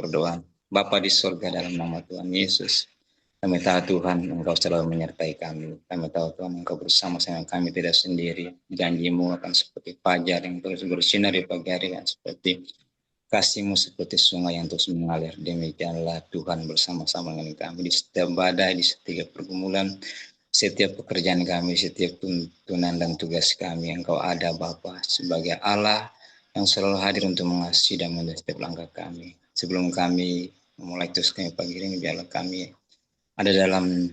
berdoa. Bapa di surga, dalam nama Tuhan Yesus, kami tahu Tuhan Engkau selalu menyertai kami. Kami tahu Tuhan Engkau bersama-sama kami, tidak sendiri. Janji-Mu akan seperti fajar yang terus bersinar di pagi hari, dan seperti kasih-Mu seperti sungai yang terus mengalir. Demikianlah Tuhan bersama-sama dengan kami di setiap badai, di setiap pergumulan, setiap pekerjaan kami, setiap tuntunan dan tugas kami. Engkau ada Bapa sebagai Allah yang selalu hadir untuk mengasihi dan menuntun setiap langkah kami. Sebelum kami memulai tugas kami pagi ini, biarlah kami ada dalam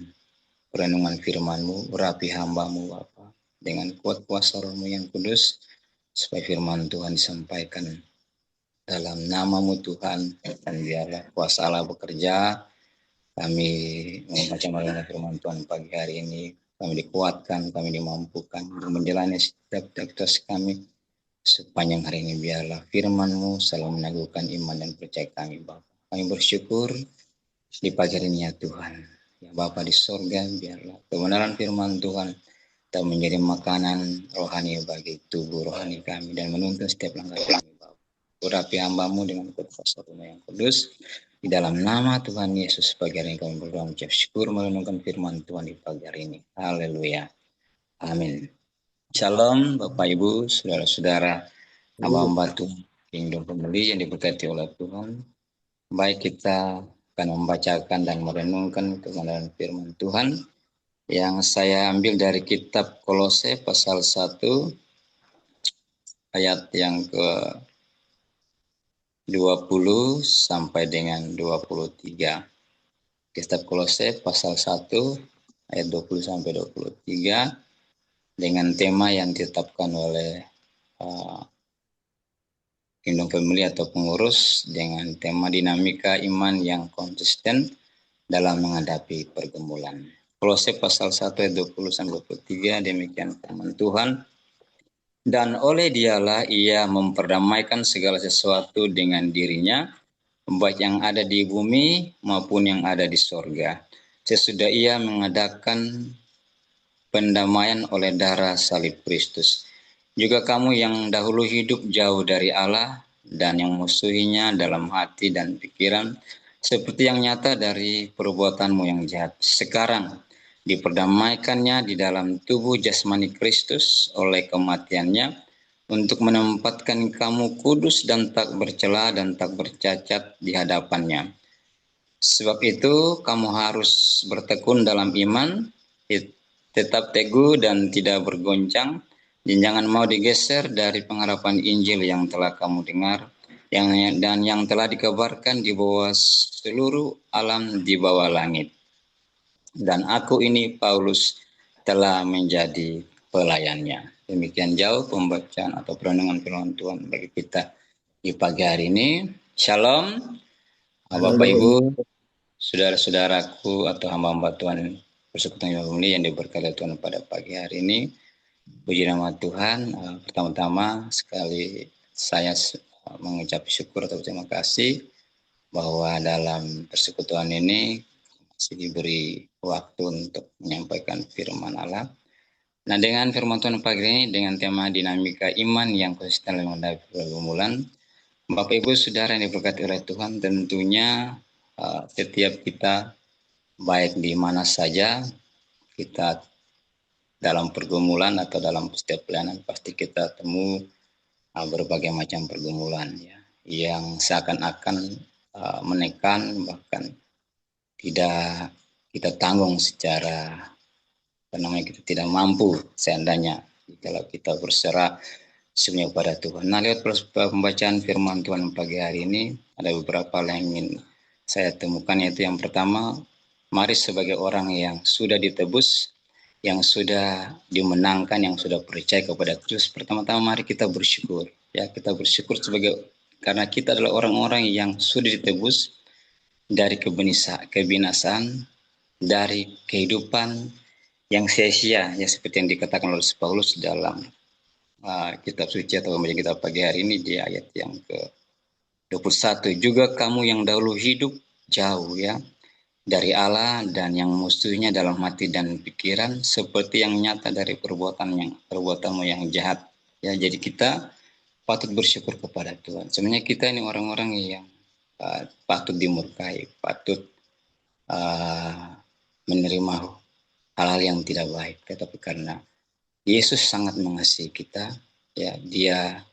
perenungan firman-Mu, urapi hamba-Mu Bapa dengan kuat kuasa Roh-Mu yang kudus, supaya firman Tuhan disampaikan dalam nama-Mu Tuhan, dan biarlah kuasa Allah bekerja. Kami membaca merenungkan firman Tuhan pagi hari ini, kami dikuatkan, kami dimampukan untuk menjalani setiap aktivitas kami sepanjang hari ini. Biarlah firman-Mu selalu meneguhkan iman dan percaya kami Bapa. Kami bersyukur di pagi hari ini ya Tuhan. Ya Bapa di sorga, biarlah kebenaran firman Tuhan dan menjadi makanan rohani bagi tubuh rohani kami dan menuntun setiap langkah kami Bapa. Urapi hamba-Mu dengan kuasa Roh yang kudus. Di dalam nama Tuhan Yesus pagi hari ini kami berdoa mengucap syukur merenungkan firman Tuhan di pagi hari ini. Haleluya. Amin. Shalom Bapak Ibu, saudara-saudara, hamba-hamba Tuhan, Kingdom Family yang diberkati oleh Tuhan. Baik, kita akan membacakan dan merenungkan kebenaran firman Tuhan yang saya ambil dari kitab Kolose pasal 1 ayat yang ke 20 sampai dengan 23. Kitab Kolose pasal 1 ayat 20 sampai 23 dengan tema yang ditetapkan oleh Kingdom Family atau pengurus dengan tema dinamika iman yang konsisten dalam menghadapi pergumulan. Kolose pasal 1 ayat 20 sampai 23, demikian firman Tuhan. Dan oleh Dialah ia memperdamaikan segala sesuatu dengan dirinya, baik yang ada di bumi maupun yang ada di sorga. Sesudah ia mengadakan pendamaian oleh darah salib Kristus. Juga kamu yang dahulu hidup jauh dari Allah dan yang musuhinya dalam hati dan pikiran, seperti yang nyata dari perbuatanmu yang jahat. Sekarang diperdamaikannya di dalam tubuh jasmani Kristus oleh kematiannya, untuk menempatkan kamu kudus dan tak bercela dan tak bercacat di hadapannya. Sebab itu kamu harus bertekun dalam iman, tetap teguh dan tidak bergoncang, dan jangan mau digeser dari pengharapan Injil yang telah kamu dengar, dan yang telah dikabarkan di bawah seluruh alam di bawah langit. Dan aku ini Paulus telah menjadi pelayannya. Demikian jauh pembacaan atau perenungan firman Tuhan bagi kita di pagi hari ini. Shalom, Bapak Ibu, saudara-saudaraku atau hamba-hamba Tuhan persekutuan yang diberkati Tuhan pada pagi hari ini. Puji nama Tuhan. Pertama-tama sekali saya mengucap syukur atau terima kasih bahwa dalam persekutuan ini masih diberi waktu untuk menyampaikan firman Allah. Nah, dengan firman Tuhan pagi ini dengan tema dinamika iman yang konsisten dalam menghadapi pergumulan, Bapak Ibu Saudara yang diberkati oleh Tuhan, tentunya setiap kita baik di mana saja kita dalam pergumulan atau dalam setiap pelayanan pasti kita temu berbagai macam pergumulan ya, yang seakan-akan menekan, bahkan tidak kita tanggung secara kita tidak mampu seandainya kalau kita berserah semuanya kepada Tuhan. Nah, lewat pembacaan firman Tuhan pagi hari ini ada beberapa hal yang ingin saya temukan, yaitu yang pertama, mari sebagai orang yang sudah ditebus, yang sudah dimenangkan, yang sudah percaya kepada Kristus, pertama-tama mari kita bersyukur. Ya, kita bersyukur karena kita adalah orang-orang yang sudah ditebus dari kebinasaan, dari kehidupan yang sia-sia, ya seperti yang dikatakan oleh Paulus dalam kitab suci atau pembacaan kita pagi hari ini di ayat yang ke-21. Juga kamu yang dahulu hidup jauh ya dari Allah dan yang musuhnya dalam hati dan pikiran, seperti yang nyata dari perbuatanmu yang jahat. Ya, jadi kita patut bersyukur kepada Tuhan. Sebenarnya kita ini orang-orang yang patut dimurkai, patut menerima hal-hal yang tidak baik, tetapi karena Yesus sangat mengasihi kita, ya, dia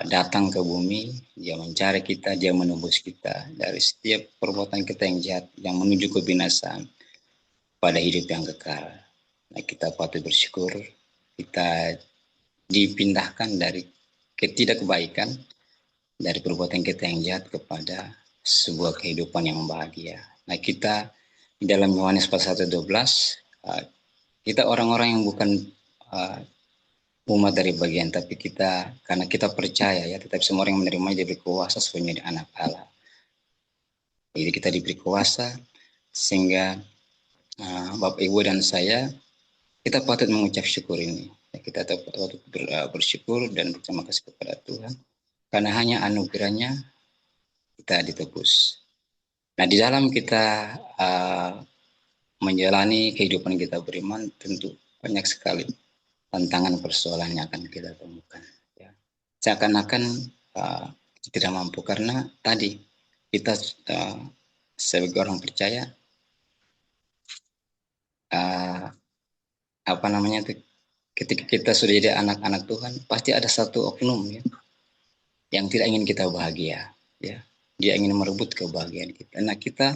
datang ke bumi, dia mencari kita, dia menebus kita dari setiap perbuatan kita yang jahat yang menuju kebinasaan pada hidup yang kekal. Nah, kita patut bersyukur kita dipindahkan dari ketidakbaikan, dari perbuatan kita yang jahat kepada sebuah kehidupan yang bahagia. Nah, kita di dalam Yohanes pasal 1:12, kita orang-orang yang bukan umat dari bagian, tapi kita karena kita percaya, ya, tetapi semua orang yang menerima diberi kuasa supaya menjadi anak Allah. Jadi kita diberi kuasa sehingga Bapak Ibu dan saya kita patut mengucap syukur ini. Kita patut bersyukur dan berterima kasih kepada Tuhan karena hanya anugerahnya kita ditebus. Nah, di dalam kita menjalani kehidupan kita beriman, tentu banyak sekali tantangan persoalan yang akan kita temukan. Ya. Seakan-akan tidak mampu karena tadi kita sebagai orang percaya apa namanya itu, ketika kita sudah jadi anak-anak Tuhan, pasti ada satu oknum, ya, yang tidak ingin kita bahagia, ya. Dia ingin merebut kebahagiaan kita. Nah, kita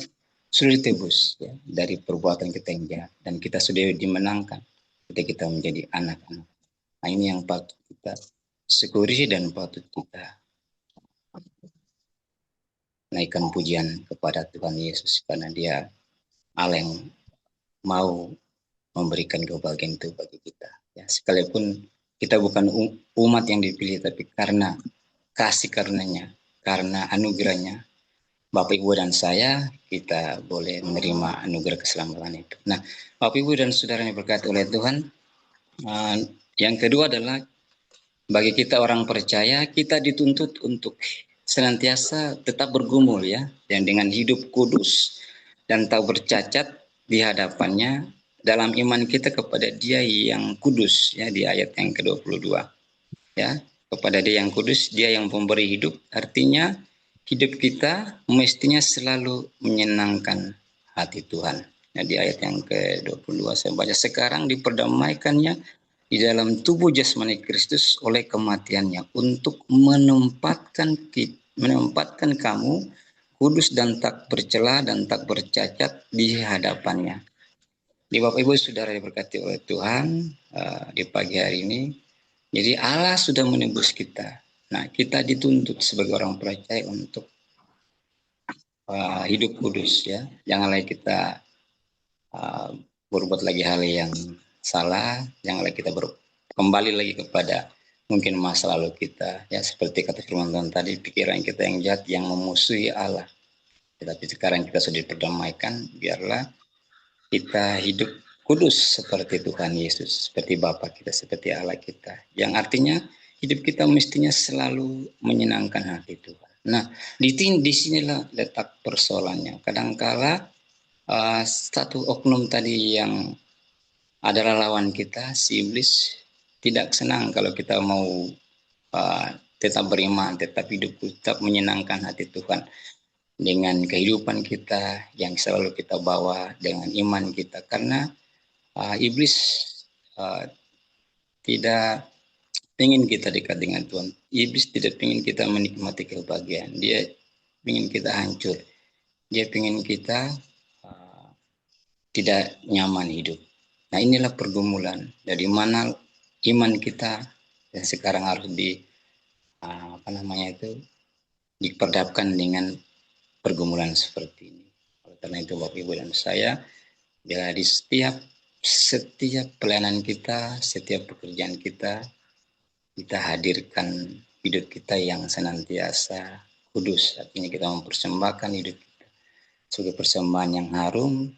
sudah ditebus, ya, dari perbuatan kita yang jahat dan kita sudah dimenangkan ketika kita menjadi anak-anak. Nah, ini yang patut kita syukuri dan patut kita naikkan pujian kepada Tuhan Yesus karena dia Allah yang mau memberikan kebahagiaan itu bagi kita. Ya, sekalipun kita bukan umat yang dipilih, tapi karena kasih karunia-Nya, karena anugerahnya, Bapak Ibu dan saya, kita boleh menerima anugerah keselamatan itu. Nah, Bapak Ibu dan Saudara yang diberkati oleh Tuhan, yang kedua adalah bagi kita orang percaya, kita dituntut untuk senantiasa tetap bergumul, ya, dan dengan hidup kudus dan tak bercacat di hadapannya dalam iman kita kepada Dia yang kudus, ya, di ayat yang ke-22. Ya, kepada Dia yang kudus, Dia yang pemberi hidup, artinya hidup kita mestinya selalu menyenangkan hati Tuhan. Nah, di ayat yang ke-22 saya baca, sekarang diperdamaikannya di dalam tubuh jasmani Kristus oleh kematiannya untuk menempatkan kamu kudus dan tak bercela dan tak bercacat di hadapannya. Di Bapak Ibu Saudara diberkati oleh Tuhan, di pagi hari ini, jadi Allah sudah menebus kita. Nah, kita dituntut sebagai orang percaya untuk hidup kudus, ya. Janganlah kita berbuat lagi hal yang salah, janganlah kita kembali lagi kepada mungkin masa lalu kita, ya, seperti kata firman Tuhan tadi, pikiran kita yang jahat yang memusuhi Allah. Tetapi sekarang kita sudah diperdamaikan, biarlah kita hidup kudus seperti Tuhan Yesus, seperti Bapa kita, seperti Allah kita. Yang artinya hidup kita mestinya selalu menyenangkan hati Tuhan. Nah, di sinilah letak persoalannya. Kadangkala satu oknum tadi yang adalah lawan kita, si iblis, tidak senang kalau kita mau tetap beriman, tetap hidup, tetap menyenangkan hati Tuhan dengan kehidupan kita yang selalu kita bawa, dengan iman kita, karena iblis tidak ingin kita dekat dengan Tuhan. Iblis tidak ingin kita menikmati kebahagiaan. Dia ingin kita hancur. Dia ingin kita tidak nyaman hidup. Nah, inilah pergumulan dari mana iman kita yang sekarang harus diperdapkan dengan pergumulan seperti ini. Karena itu Bapak Ibu dan saya, bila di setiap pelayanan kita, setiap pekerjaan kita hadirkan hidup kita yang senantiasa kudus. Artinya kita mempersembahkan hidup kita sebagai persembahan yang harum,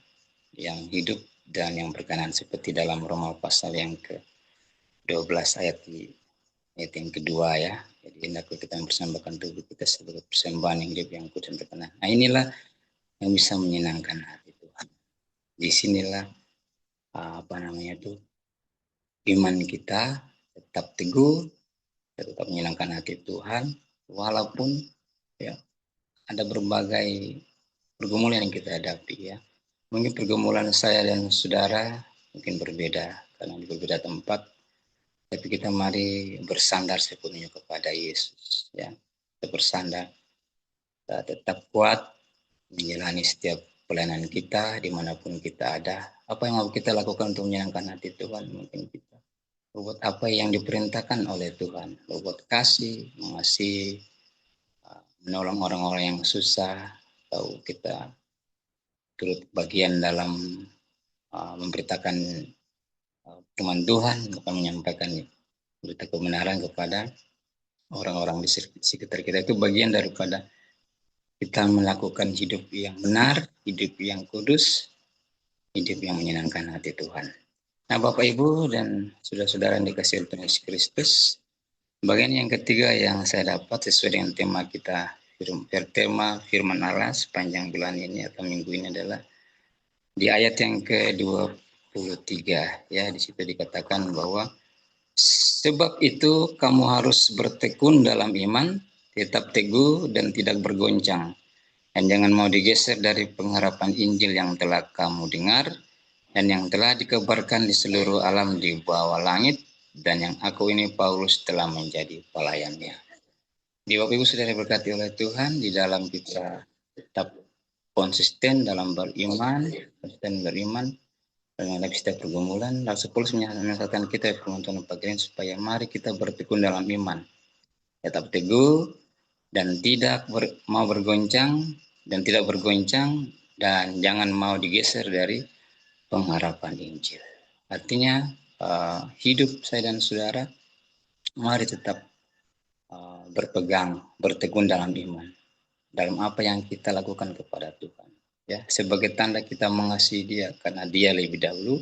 yang hidup dan yang berkenan, seperti dalam Roma pasal yang ke-12 ayat yang kedua, ya. Jadi hendaklah kita mempersembahkan tubuh kita sebagai persembahan yang hidup, yang kudus dan berkenan. Nah, inilah yang bisa menyenangkan hati Tuhan. Di sinilah iman kita tetap teguh, tetap menyenangkan hati Tuhan, walaupun, ya, ada berbagai pergumulan yang kita hadapi ya. Mungkin pergumulan saya dan saudara mungkin berbeda karena di berbeda tempat, tapi kita mari bersandar sepenuhnya kepada Yesus ya. Kita bersandar, kita tetap kuat menjalani setiap pelayanan kita dimanapun kita ada. Apa yang mau kita lakukan untuk menyenangkan hati Tuhan? Mungkin kita berbuat apa yang diperintahkan oleh Tuhan, berbuat kasih, mengasihi, menolong orang-orang yang susah, atau kita turut bagian dalam memberitakan firman Tuhan, bukan menyampaikan berita kebenaran kepada orang-orang di sekitar kita. Itu bagian daripada kita melakukan hidup yang benar, hidup yang kudus, hidup yang menyenangkan hati Tuhan. Nah, Bapak Ibu dan saudara-saudara yang dikasihi Tuhan Yesus Kristus, bagian yang ketiga yang saya dapat sesuai dengan tema kita, tema firman Allah sepanjang bulan ini atau minggu ini adalah di ayat yang ke-23 ya, di situ dikatakan bahwa sebab itu kamu harus bertekun dalam iman, tetap teguh dan tidak bergoncang. Dan jangan mau digeser dari pengharapan Injil yang telah kamu dengar dan yang telah dikabarkan di seluruh alam di bawah langit, dan yang aku ini Paulus telah menjadi pelayannya. Di Bapak Ibu sudah diberkati oleh Tuhan, di dalam kita tetap konsisten dalam beriman, menghadapi setiap pergumulan. Rasul Paulus menyatakan kita permohonan pagi supaya mari kita bertekun dalam iman, tetap teguh dan tidak mau bergoncang dan jangan mau digeser dari pengharapan Injil. Artinya hidup saya dan saudara mari tetap bertekun dalam iman, dalam apa yang kita lakukan kepada Tuhan. Ya, sebagai tanda kita mengasihi Dia karena Dia lebih dahulu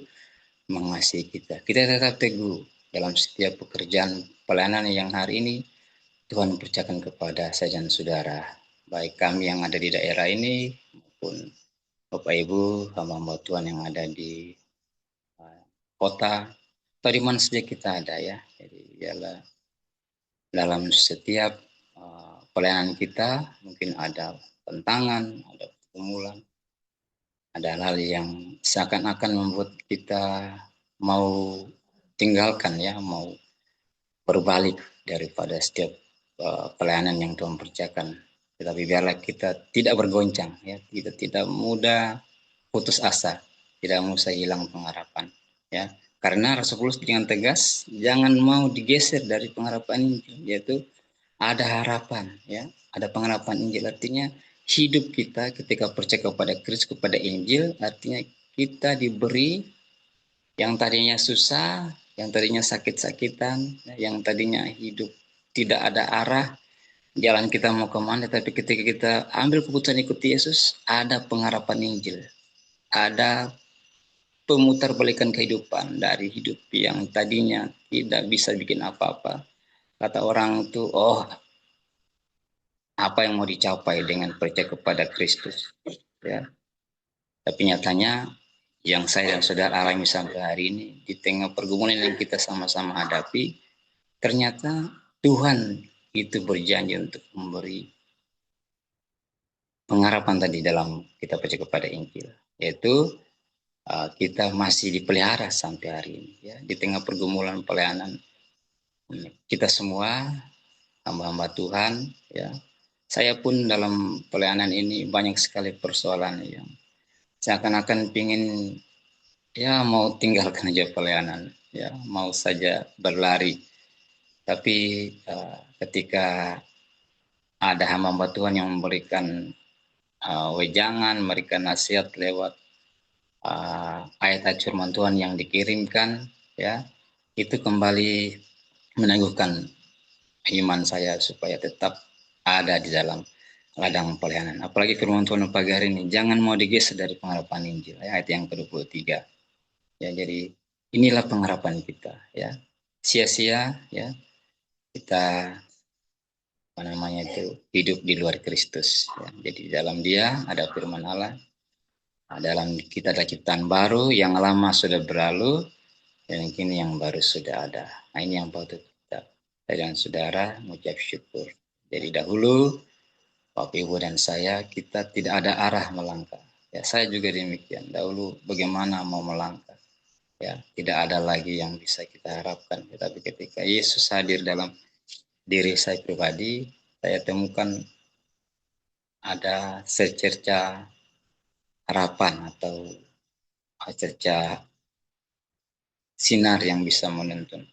mengasihi kita. Kita tetap teguh dalam setiap pekerjaan pelayanan yang hari ini Tuhan percayakan kepada saya dan saudara, baik kami yang ada di daerah ini maupun Bapak Ibu hamba-hamba Tuhan yang ada di kota atau di mana saja kita ada ya. Jadi ialah dalam setiap pelayanan kita mungkin ada tentangan, ada pergumulan, ada hal yang seakan-akan membuat kita mau tinggalkan ya, mau berbalik daripada setiap pelayanan yang Tuhan percayakan. Tetapi biarlah kita tidak bergoncang ya, kita tidak mudah putus asa, tidak mudah hilang pengharapan ya. Karena Rasul Paulus dengan tegas jangan mau digeser dari pengharapan Injil, yaitu ada harapan ya, ada pengharapan Injil. Artinya hidup kita ketika percaya kepada Kristus, kepada Injil, artinya kita diberi yang tadinya susah, yang tadinya sakit-sakitan, yang tadinya hidup tidak ada arah, jalan kita mau kemana, tapi ketika kita ambil keputusan ikuti Yesus, ada pengharapan Injil, ada pemutarbalikan kehidupan dari hidup yang tadinya tidak bisa bikin apa-apa. Kata orang itu, oh apa yang mau dicapai dengan percaya kepada Kristus, ya. Tapi nyatanya yang saya dan saudara alami sampai hari ini di tengah pergumulan yang kita sama-sama hadapi, ternyata Tuhan itu berjanji untuk memberi pengharapan tadi dalam kita percaya kepada Injil, yaitu kita masih dipelihara sampai hari ini ya, di tengah pergumulan pelayanan kita semua hamba-hamba Tuhan ya. Saya pun dalam pelayanan ini banyak sekali persoalan yang seakan-akan pingin ya mau tinggalkan aja pelayanan ya, mau saja berlari. Tapi ketika ada hamba Tuhan yang memberikan wejangan, memberikan nasihat lewat ayat-ayat firman Tuhan yang dikirimkan ya, itu kembali meneguhkan iman saya supaya tetap ada di dalam ladang pelayanan. Apalagi firman Tuhan pagi hari ini, jangan mau digeser dari pengharapan Injil ya, ayat yang ke-23 ya. Jadi inilah pengharapan kita ya, sia-sia ya kita apa namanya itu hidup di luar Kristus ya. Jadi di dalam Dia ada firman Allah, dalam kita ada ciptaan baru, yang lama sudah berlalu dan kini yang baru sudah ada. Nah, ini yang patut kita dan saudara mengucap syukur. Jadi dahulu Bapak Ibu dan saya, kita tidak ada arah melangkah. Ya, saya juga demikian. Dahulu bagaimana mau melangkah? Ya, tidak ada lagi yang bisa kita harapkan. Tetapi ketika Yesus hadir dalam diri saya pribadi, saya temukan ada secerca harapan atau secerca sinar yang bisa menuntun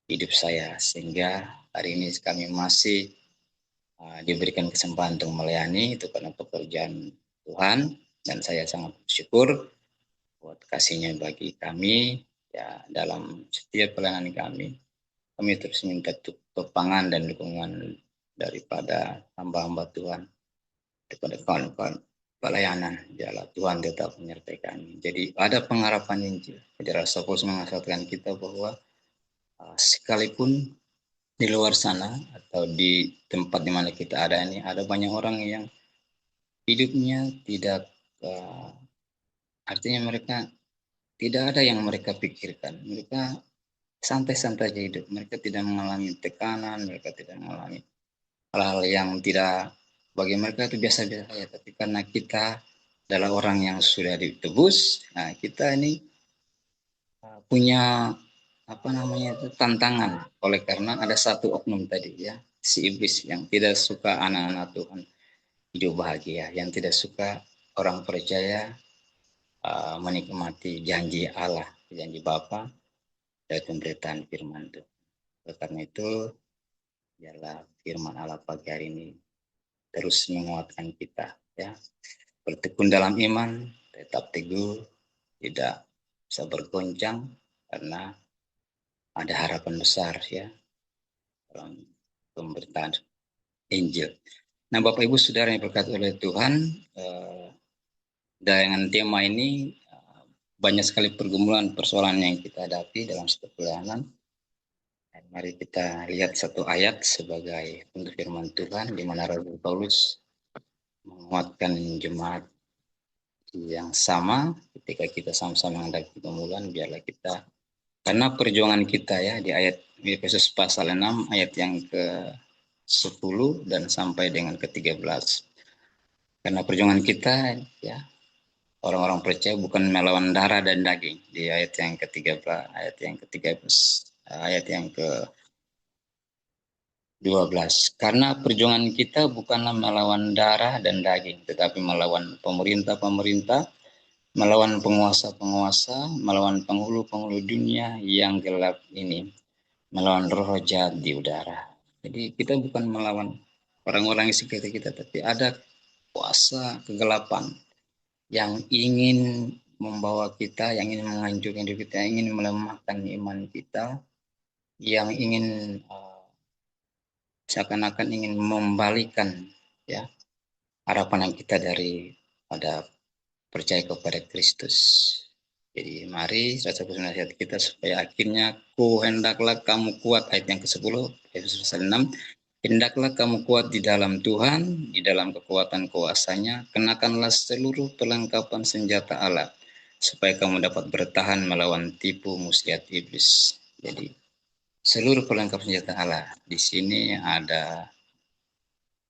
hidup saya, sehingga hari ini kami masih diberikan kesempatan untuk melayani itu karena pekerjaan Tuhan, dan saya sangat bersyukur buat kasihnya bagi kami ya. Dalam setiap pelayanan kami terus minta topangan dan dukungan daripada hamba-hamba Tuhan, daripada kawan-kawan pelayanan. Jala Tuhan tetap menyertai kami. Jadi ada pengharapan Injil. Jadi Rasul Paulus mengatakan kita bahwa sekalipun di luar sana atau di tempat di mana kita ada ini, ada banyak orang yang hidupnya tidak, artinya mereka tidak ada yang mereka pikirkan. Mereka santai-santai aja hidup. Mereka tidak mengalami tekanan, mereka tidak mengalami hal-hal yang tidak, bagi mereka itu biasa-biasa saja. Tapi karena kita adalah orang yang sudah ditebus, nah kita ini punya apa namanya itu tantangan, oleh karena ada satu oknum tadi ya, si iblis yang tidak suka anak-anak Tuhan hidup bahagia, yang tidak suka orang percaya menikmati janji Allah, janji Bapa dari pemberitaan firman Tuhan. Karena itu ialah firman Allah pagi hari ini terus menguatkan kita ya, bertekun dalam iman, tetap teguh, tidak bisa bergoncang karena ada harapan besar ya dalam pemberitaan Injil. Nah, Bapak Ibu Saudara yang berkat oleh Tuhan, dengan tema ini banyak sekali pergumulan persoalan yang kita hadapi dalam setiap pelayanan. Mari kita lihat satu ayat sebagai untuk firman Tuhan di mana Rasul Paulus menguatkan jemaat yang sama ketika kita sama-sama menghadapi pergumulan. Biarlah kita, karena perjuangan kita ya, di ayat Efesus pasal 6 ayat yang ke-10 dan sampai dengan ke-13. Karena perjuangan kita ya, orang-orang percaya bukan melawan darah dan daging, di ayat yang ke-13, ayat yang ke-12. Karena perjuangan kita bukanlah melawan darah dan daging, tetapi melawan pemerintah-pemerintah, melawan penguasa-penguasa, melawan penghulu-penghulu dunia yang gelap ini, melawan roh jahat di udara. Jadi kita bukan melawan orang-orang di sekitar kita, tapi ada kuasa kegelapan yang ingin membawa kita, yang ingin menghancurkan hidup kita, yang ingin melemahkan iman kita, yang ingin seakan-akan ingin membalikan ya harapan yang kita dari pada percaya kepada Kristus. Jadi mari saya nasihat kita supaya akhirnya hendaklah kamu kuat, ayat yang ke-10 Efesus 6. Hendaklah kamu kuat di dalam Tuhan, di dalam kekuatan kuasa-Nya. Kenakanlah seluruh perlengkapan senjata Allah, supaya kamu dapat bertahan melawan tipu muslihat iblis. Jadi seluruh perlengkapan senjata Allah. Di sini ada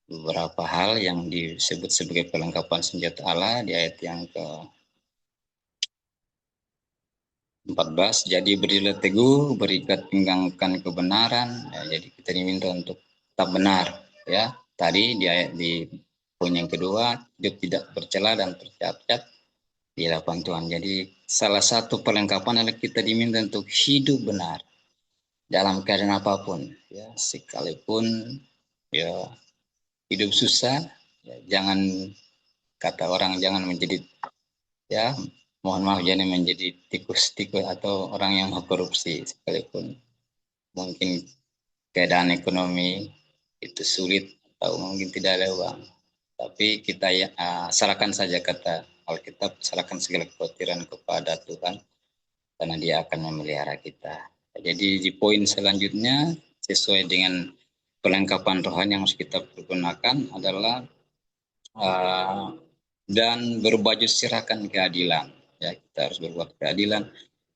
beberapa hal yang disebut sebagai perlengkapan senjata Allah di ayat yang ke-14. Jadi berdirilah teguh, berikat pinggangkan kebenaran. Ya, jadi kita diminta untuk tetap benar ya. Tadi di ayat di poin yang kedua, hidup tidak bercela dan tercatat di hadapan Tuhan. Jadi salah satu perlengkapan adalah kita diminta untuk hidup benar dalam keadaan apapun ya, sekalipun ya hidup susah ya, jangan, kata orang, jangan menjadi ya, mohon maaf, jangan menjadi tikus-tikus atau orang yang mau korupsi. Sekalipun mungkin keadaan ekonomi itu sulit atau mungkin tidak ada uang, tapi kita ya serahkan saja, kata Alkitab, serahkan segala kekhawatiran kepada Tuhan karena Dia akan memelihara kita. Jadi di poin selanjutnya sesuai dengan perlengkapan rohani yang harus kita pergunakan adalah dan berbaju sirahkan keadilan. Ya, kita harus berbuat keadilan.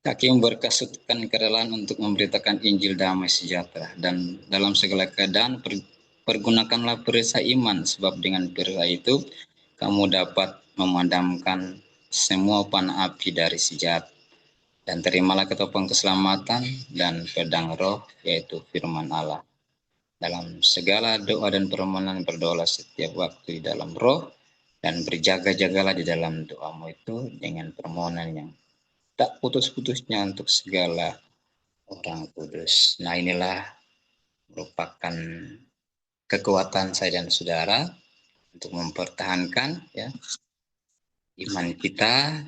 Kaki memberkasutkan kerelaan untuk memberitakan Injil damai sejahtera, dan dalam segala keadaan pergunakanlah perisai iman, sebab dengan perisai itu kamu dapat memadamkan semua panah api dari si jahat. Dan terimalah ketopeng keselamatan dan pedang roh, yaitu firman Allah. Dalam segala doa dan permohonan berdoalah setiap waktu di dalam roh, dan berjaga-jagalah di dalam doamu itu dengan permohonan yang tak putus-putusnya untuk segala orang kudus. Nah, inilah merupakan kekuatan saya dan saudara untuk mempertahankan ya iman kita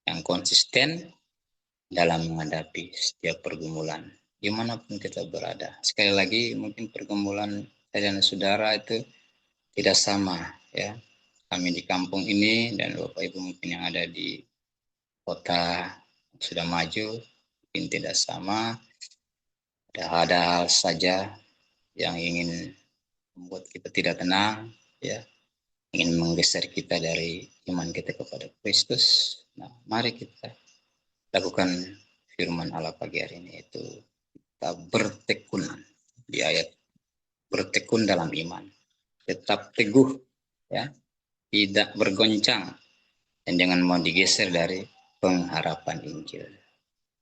yang konsisten dalam menghadapi setiap pergumulan dimanapun kita berada. Sekali lagi, mungkin pergumulan saya dan saudara itu tidak sama ya. Kami di kampung ini dan Bapak Ibu mungkin yang ada di kota yang sudah maju mungkin tidak sama. Ada hal saja yang ingin membuat kita tidak tenang ya, ingin menggeser kita dari iman kita kepada Kristus. Nah, mari kita lakukan firman Allah pagi hari ini, itu kita bertekun di ayat bertekun dalam iman, tetap teguh ya, tidak bergoncang, dan jangan mau digeser dari pengharapan Injil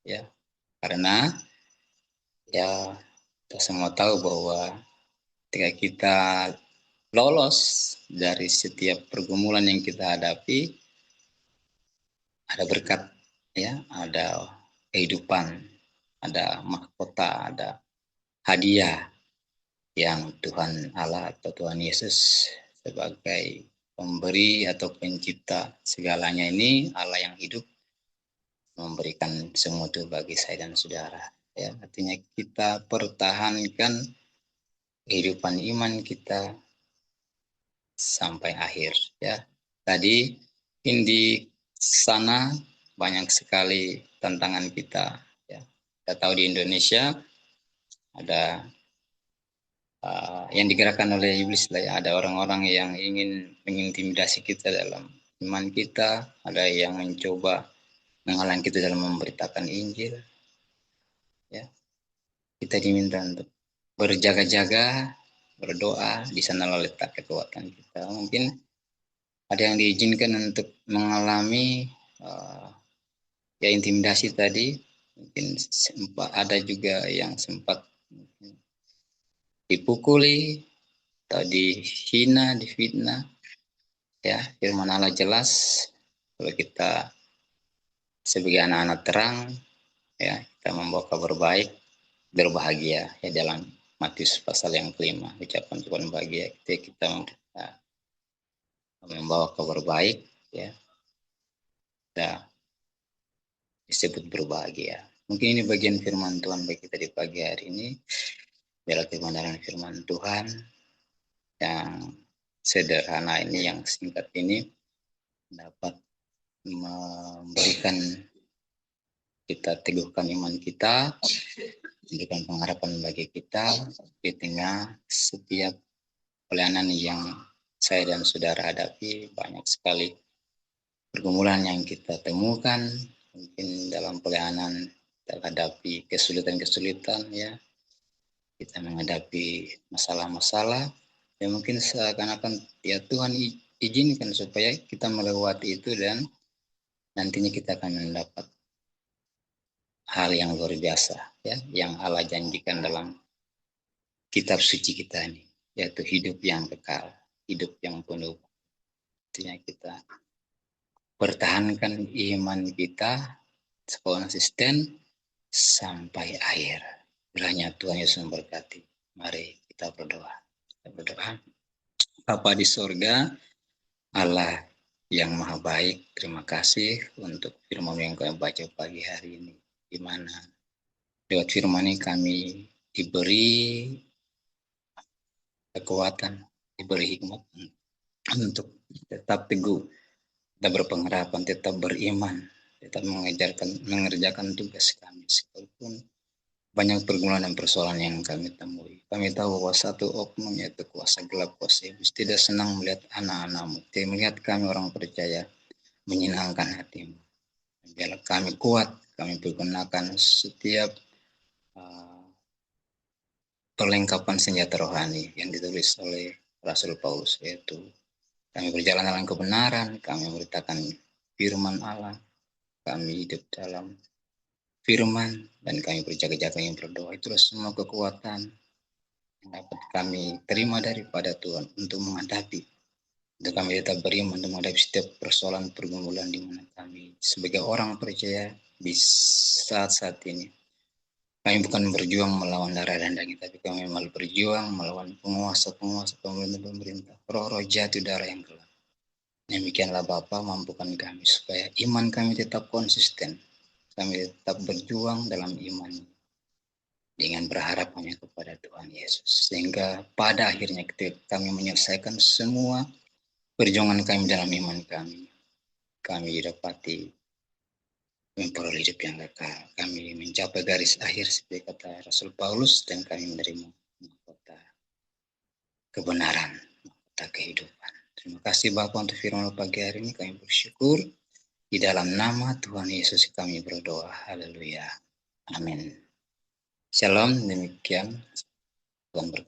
ya, karena ya kita semua tahu bahwa ketika kita lolos dari setiap pergumulan yang kita hadapi, ada berkat ya, ada kehidupan, ada mahkota, ada hadiah yang Tuhan Allah atau Tuhan Yesus sebagai pemberi atau pencipta segalanya ini, Allah yang hidup, memberikan semua itu bagi saya dan saudara ya. Artinya kita pertahankan kehidupan iman kita sampai akhir ya. Tadi di sana banyak sekali tantangan kita ya. Kita tahu di Indonesia ada yang digerakkan oleh iblis lah ya. Ada orang-orang yang ingin mengintimidasi kita dalam iman kita, ada yang mencoba menghalangi kita dalam memberitakan Injil ya. Kita diminta untuk berjaga-jaga, berdoa, di sana letak kekuatan kita. Mungkin ada yang diizinkan untuk mengalami ya intimidasi tadi, mungkin sempat ada juga yang sempat dipukuli atau dihina, difitnah ya. Firman Allah jelas kalau kita sebagai anak-anak terang ya, kita membawa kabar baik, berbahagia ya. Dalam Matius pasal yang kelima, ucapan Tuhan bahagia, kita membawa kabar baik ya, kita disebut berbahagia. Mungkin ini bagian firman Tuhan bagi kita di pagi hari ini. Biarlah kebenaran firman Tuhan yang sederhana ini, yang singkat ini, dapat memberikan kita teguhkan iman kita, memberikan pengharapan bagi kita di tengah setiap pelayanan yang saya dan saudara hadapi. Banyak sekali pergumulan yang kita temukan, mungkin dalam pelayanan kita hadapi kesulitan-kesulitan ya, kita menghadapi masalah-masalah ya, mungkin seakan-akan ya Tuhan izinkan supaya kita melewati itu, dan nantinya kita akan mendapat hal yang luar biasa ya, yang Allah janjikan dalam kitab suci kita ini, yaitu hidup yang kekal, hidup yang penuh. Artinya kita pertahankan iman kita konsisten sampai akhir. Kiranya Tuhan Yesus memberkati. Mari kita berdoa. Kita berdoa. Bapa di sorga, Allah yang maha baik, terima kasih untuk firman yang kami baca pagi hari ini, di mana lewat firman ini kami diberi kekuatan, diberi hikmat untuk tetap teguh, tetap berpengharapan, tetap beriman, tetap mengerjakan tugas kami sekalipun banyak pergumulan dan persoalan yang kami temui. Kami tahu bahwa satu oknum, yaitu kuasa gelap, kuasa iblis, tidak senang melihat anak-anakmu, tidak melihat kami orang percaya menyenangkan hatimu. Biarlah kami kuat, kami pergunakan setiap perlengkapan senjata rohani yang ditulis oleh Rasul Paulus, yaitu kami berjalan dalam kebenaran, kami memberitakan firman Allah, kami hidup dalam firman, dan kami berjaga-jaga yang berdoa. Itulah semua kekuatan yang dapat kami terima daripada Tuhan untuk menghadapi, untuk kami tetap beriman, untuk menghadapi setiap persoalan pergumulan di mana kami sebagai orang percaya di saat-saat ini. Kami bukan berjuang melawan darah dan daging, tapi kami malah berjuang melawan penguasa-penguasa, pemerintah-pemerintah, roh-roh jatuh darah yang gelap. Demikianlah Bapa, mampukan kami supaya iman kami tetap konsisten. Kami tetap berjuang dalam iman dengan berharap hanya kepada Tuhan Yesus. Sehingga pada akhirnya ketika kami menyelesaikan semua perjuangan kami dalam iman kami didapati memperoleh hidup yang kekal. Kami mencapai garis akhir seperti kata Rasul Paulus, dan kami menerima mahkota kebenaran, mahkota kehidupan. Terima kasih Bapak untuk firman pagi hari ini. Kami bersyukur. Di dalam nama Tuhan Yesus kami berdoa. Haleluya. Amin. Shalom. Demikian. Tuhan berkati.